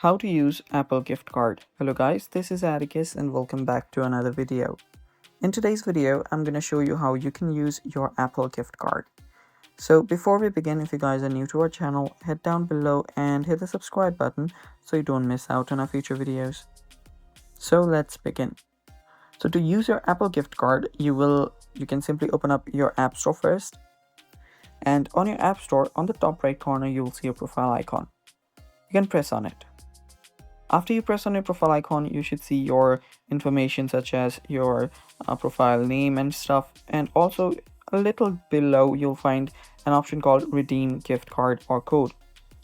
How to use Apple gift card. Hello guys, this is Atticus and welcome back to another video. In today's video, I'm going to show you how you can use your Apple gift card. So before we begin, if you guys are new to our channel, head down below and hit the subscribe button so you don't miss out on our future videos. So let's begin. So to use your Apple gift card, you can simply open up your App Store first. And on your App Store, on the top right corner, you will see a profile icon. You can press on it. After you press on your profile icon, you should see your information such as your profile name and stuff. And also a little below, you'll find an option called redeem gift card or code.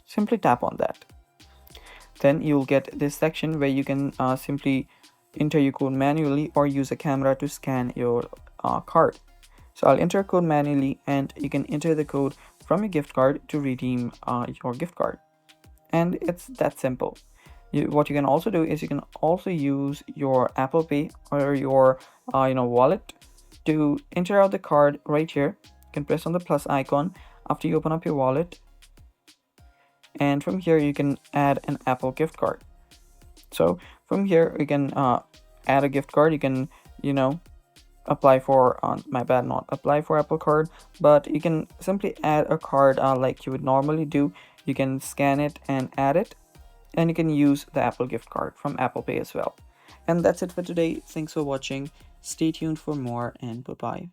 Simply tap on that. Then you'll get this section where you can simply enter your code manually or use a camera to scan your card. So I'll enter a code manually and you can enter the code from your gift card to redeem your gift card. And it's that simple. What you can also do is you can also use your Apple Pay or your wallet to enter out the card right here. You can press on the plus icon after you open up your wallet, and from here you can add an Apple gift card. So from here you can add a gift card. You can apply for not apply for Apple card, but you can simply add a card like you would normally do. You can scan it and add it, and you can use the Apple gift card from Apple Pay as well. And that's it for today. Thanks for watching. Stay tuned for more, and bye bye.